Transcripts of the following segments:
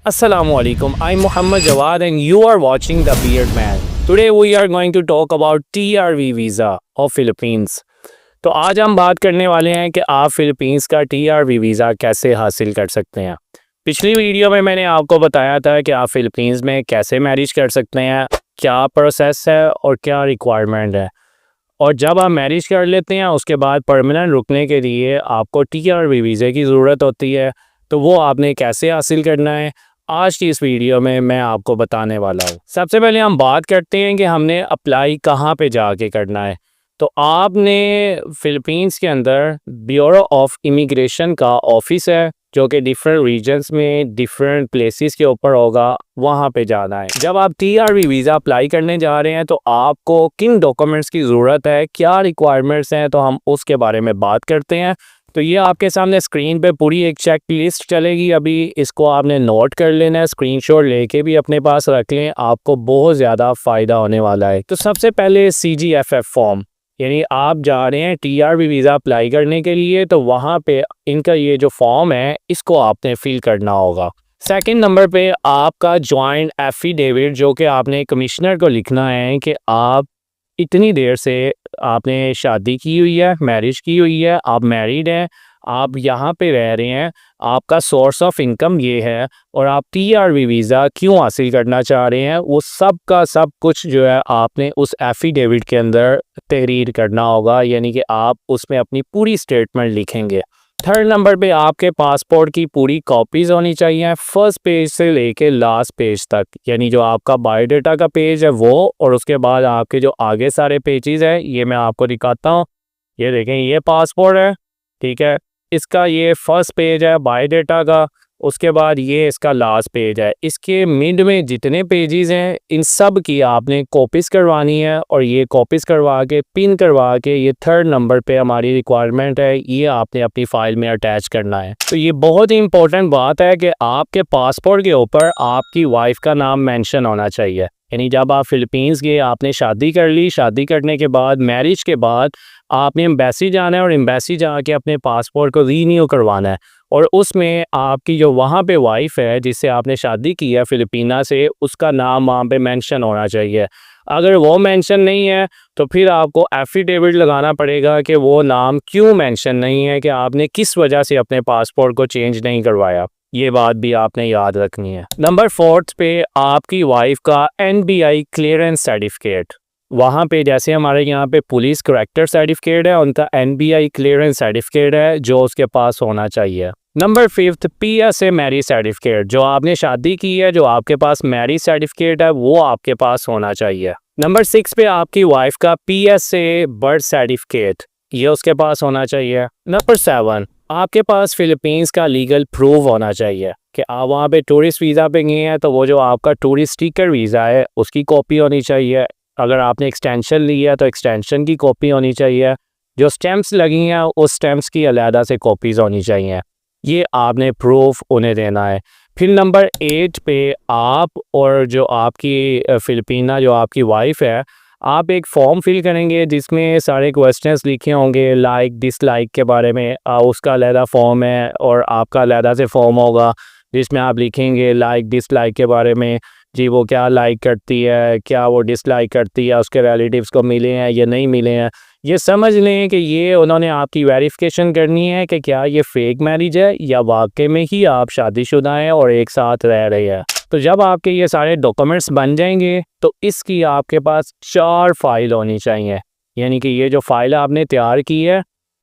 Assalamualaikum. I'm Muhammad Jawad and you are watching The Beard Man. Today we are going to talk about TRV visa of Philippines. तो आज हम बात करने वाले हैं कि आप फिलीपींस का TRV वीज़ा कैसे हासिल कर सकते हैं। पिछली वीडियो में मैंने आपको बताया था कि आप फिलीपींस में कैसे मैरिज कर सकते हैं, क्या प्रोसेस है और क्या रिक्वायरमेंट है। और जब आप मैरिज कर लेते हैं उसके बाद परमानेंट रुकने के लिए आपको TRV वीज़े की ज़रूरत होती है। तो वो आपने कैसे हासिल करना है, आज की इस वीडियो में मैं आपको बताने वाला हूँ। सबसे पहले हम बात करते हैं कि हमने अप्लाई कहाँ पे जाके करना है। तो आपने फ़िलीपींस के अंदर ब्यूरो ऑफ इमिग्रेशन का ऑफिस है जो कि डिफरेंट रीजन्स में डिफरेंट प्लेसेस के ऊपर होगा, वहाँ पे जाना है। जब आप TRV वीज़ा अप्लाई करने जा रहे हैं तो आपको किन डॉक्यूमेंट्स की ज़रूरत है, क्या रिक्वायरमेंट्स हैं, तो हम उसके बारे में बात करते हैं। तो ये आपके सामने स्क्रीन पे पूरी एक चेक लिस्ट चलेगी, अभी इसको आपने नोट कर लेना है, स्क्रीनशॉट लेके भी अपने पास रख लें, आपको बहुत ज़्यादा फ़ायदा होने वाला है। तो सबसे पहले CGFF फॉर्म, यानी आप जा रहे हैं TRV वीज़ा अप्लाई करने के लिए, तो वहाँ पे इनका ये जो फॉर्म है इसको आपने फिल करना होगा। सेकंड नंबर पे आपका जॉइंट एफिडेविट, जो कि आपने कमिश्नर को लिखना है कि आप इतनी देर से आपने शादी की हुई है, मैरिज की हुई है, आप मैरिड हैं, आप यहाँ पे रह रहे हैं, आपका सोर्स ऑफ इनकम ये है और आप TRV वीज़ा क्यों हासिल करना चाह रहे हैं, वो सब का सब कुछ जो है आपने उस एफिडेविट के अंदर तहरीर करना होगा, यानी कि आप उसमें अपनी पूरी स्टेटमेंट लिखेंगे। थर्ड नंबर पे आपके पासपोर्ट की पूरी कॉपीज़ होनी चाहिए, फर्स्ट पेज से लेके लास्ट पेज तक, यानी जो आपका बायोडाटा का पेज है वो, और उसके बाद आपके जो आगे सारे पेजेस हैं ये मैं आपको दिखाता हूँ। ये देखें, ये पासपोर्ट है, ठीक है, इसका ये फर्स्ट पेज है बायोडाटा का, उसके बाद ये इसका लास्ट पेज है। इसके मिड में जितने पेजेस हैं इन सब की आपने कॉपीज़ करवानी है और ये कॉपीज़ करवा के पिन करवा के ये थर्ड नंबर पे हमारी रिक्वायरमेंट है, ये आपने अपनी फ़ाइल में अटैच करना है। तो ये बहुत ही इंपॉर्टेंट बात है कि आपके पासपोर्ट के ऊपर आपकी वाइफ का नाम मेंशन होना चाहिए, यानी जब आप फिलीपींस गए, आपने शादी कर ली, शादी करने के बाद मैरिज के बाद आपने एम्बेसी जाना है और एम्बेसी जाके अपने पासपोर्ट को रीन्यू करवाना है, और उसमें आपकी जो वहाँ पे वाइफ है जिससे आपने शादी की है फिलिपीना से, उसका नाम वहाँ पे मेंशन होना चाहिए। अगर वो मेंशन नहीं है तो फिर आपको एफिडेविट लगाना पड़ेगा कि वो नाम क्यों मेंशन नहीं है, कि आपने किस वजह से अपने पासपोर्ट को चेंज नहीं करवाया। ये बात भी आपने याद रखनी है। नंबर 4 पे आपकी वाइफ का NBI क्लियरेंस सर्टिफिकेट, वहाँ पे जैसे हमारे यहाँ पे पुलिस करैक्टर सर्टिफिकेट है, उनका NBI क्लियरेंस सर्टिफिकेट है जो उसके पास होना चाहिए। नंबर 5 PSA मैरिज सर्टिफिकेट, जो आपने शादी की है, जो आपके पास मैरिज सर्टिफिकेट है वो आपके पास होना चाहिए। नंबर 6 पे आपकी वाइफ का PSA बर्थ सर्टिफिकेट, ये उसके पास होना चाहिए। नंबर 7 आपके पास फिलीपींस का लीगल प्रूफ होना चाहिए कि आप वहाँ पे टूरिस्ट वीज़ा पे गए हैं, तो वो जो आपका टूरिस्ट स्टिकर वीज़ा है उसकी कॉपी होनी चाहिए। अगर आपने एक्सटेंशन ली है तो एक्सटेंशन की कॉपी होनी चाहिए। जो स्टैम्प्स लगी हैं उस स्टैम्प्स की अलहदा से कॉपीज़ होनी चाहिए। ये आपने प्रूफ उन्हें देना है। फिर नंबर 8 पे आप और जो आपकी फिलिपीना जो आपकी वाइफ है, आप एक फॉर्म फिल करेंगे जिसमें सारे क्वेश्चंस लिखे होंगे, लाइक डिसलाइक के बारे में, उसका अलहदा फॉर्म है और आपका अलहदा से फॉर्म होगा जिसमें आप लिखेंगे लाइक डिसलाइक के बारे में, जी वो क्या लाइक करती है, क्या वो डिसलाइक करती है, उसके रिलेटिव्स को मिले हैं या नहीं मिले हैं। ये समझ लें कि ये उन्होंने आपकी वेरिफिकेशन करनी है कि क्या ये फेक मैरिज है या वाकई में ही आप शादीशुदा हैं और एक साथ रह रहे हैं। तो जब आपके ये सारे डॉक्यूमेंट्स बन जाएंगे तो इसकी आपके पास 4 फाइल होनी चाहिए, यानी कि ये जो फाइल आपने तैयार की है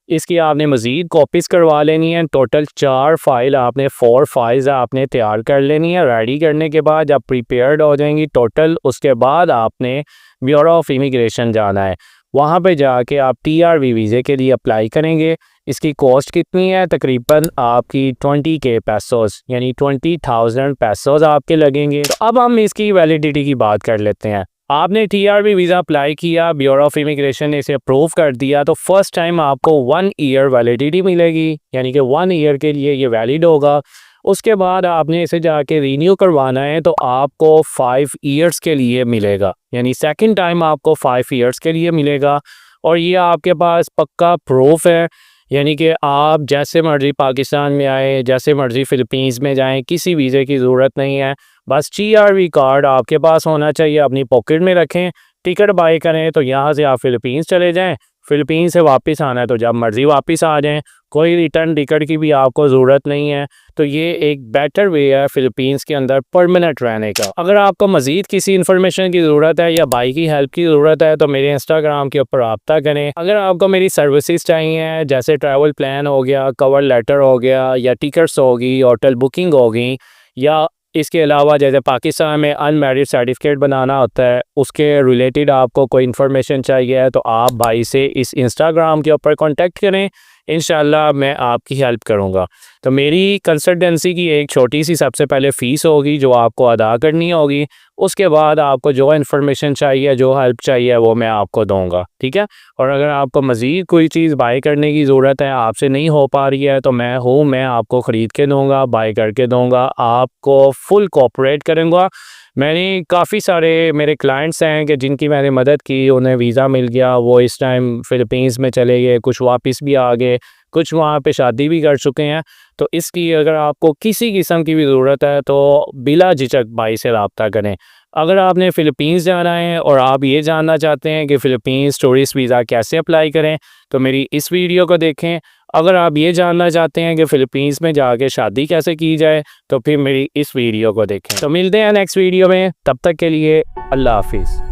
इसकी आपने मज़ीद कॉपीज़ करवा लेनी है। टोटल 4 फाइल आपने 4 फाइल्स आपने तैयार कर लेनी है। रेडी करने के बाद जब प्रिपेयर्ड हो जाएंगी टोटल, उसके बाद आपने ब्यूरो ऑफ इमिग्रेशन जाना है। वहाँ पे जाके आप TRV वीज़े के लिए अप्लाई करेंगे। इसकी कॉस्ट कितनी है, तकरीबन आपकी 20K पैसोस, यानी 20,000 पैसोस आपके लगेंगे। तो अब हम इसकी वैलिडिटी की बात कर लेते हैं। आपने TRV वीज़ा अप्लाई किया, ब्यूरो ऑफ इमिग्रेशन ने इसे अप्रूव कर दिया, तो फर्स्ट टाइम आपको 1 ईयर वैलिडिटी मिलेगी, यानी कि 1 ईयर के लिए ये वैलिड होगा। उसके बाद आपने इसे जाके रीन्यू करवाना है तो आपको 5 ईयर्स के लिए मिलेगा, यानी सेकंड टाइम आपको 5 ईयर्स के लिए मिलेगा। और ये आपके पास पक्का प्रूफ है यानी कि आप जैसे मर्ज़ी पाकिस्तान में आए, जैसे मर्ज़ी फ़िलीपींस में जाएं, किसी वीज़े की ज़रूरत नहीं है। बस TRV कार्ड आपके पास होना चाहिए, अपनी पॉकेट में रखें। टिकट बाई करें तो यहाँ से आप फ़िलीपींस चले जाएं, फ़िलीपींस से वापस आना है तो जब मर्ज़ी वापस आ जाएं, कोई रिटर्न टिकट की भी आपको ज़रूरत नहीं है। तो ये एक बेटर वे है फ़िलीपींस के अंदर परमानेंट रहने का। अगर आपको मज़ीद किसी इन्फॉर्मेशन की ज़रूरत है या भाई की हेल्प की ज़रूरत है तो मेरे इंस्टाग्राम के ऊपर रब्ता करें। अगर आपको मेरी सर्विसेज चाहिए जैसे ट्रैवल प्लान हो गया, कवर लेटर हो गया, या टिकट्स होगी, होटल बुकिंग होगी, या इसके अलावा जैसे पाकिस्तान में अनमैरिड सर्टिफिकेट बनाना होता है, उसके रिलेटेड आपको कोई इन्फॉर्मेशन चाहिए तो आप भाई से इस इंस्टाग्राम के ऊपर कांटेक्ट करें। इंशाल्लाह मैं आपकी हेल्प करूंगा। तो मेरी कंसल्टेंसी की एक छोटी सी सबसे पहले फ़ीस होगी जो आपको अदा करनी होगी। उसके बाद आपको जो इन्फॉर्मेशन चाहिए, जो हेल्प चाहिए वो मैं आपको दूंगा, ठीक है। और अगर आपको मज़ीद कोई चीज़ बाय करने की ज़रूरत है, आपसे नहीं हो पा रही है, तो मैं आपको ख़रीद के दूंगा, बाय करके दूंगा, आपको फुल कोऑपरेट करूँगा। मैंने काफ़ी सारे मेरे क्लाइंट्स हैं कि जिनकी मैंने मदद की, उन्हें वीज़ा मिल गया, वो इस टाइम फ़िलीपींस में चले गए, कुछ वापस भी आ गए, कुछ वहाँ पे शादी भी कर चुके हैं। तो इसकी अगर आपको किसी किस्म की भी ज़रूरत है तो बिला झिझक भाई से रब्ता करें। अगर आपने फ़िलीपींस जाना है और आप ये जानना चाहते हैं कि फ़िलीपींस टूरिस्ट वीज़ा कैसे अप्लाई करें, तो मेरी इस वीडियो को देखें। अगर आप ये जानना चाहते हैं कि फ़िलीपींस में जाके शादी कैसे की जाए, तो फिर मेरी इस वीडियो को देखें। तो मिलते हैं नेक्स्ट वीडियो में, तब तक के लिए अल्लाह हाफ़िज़।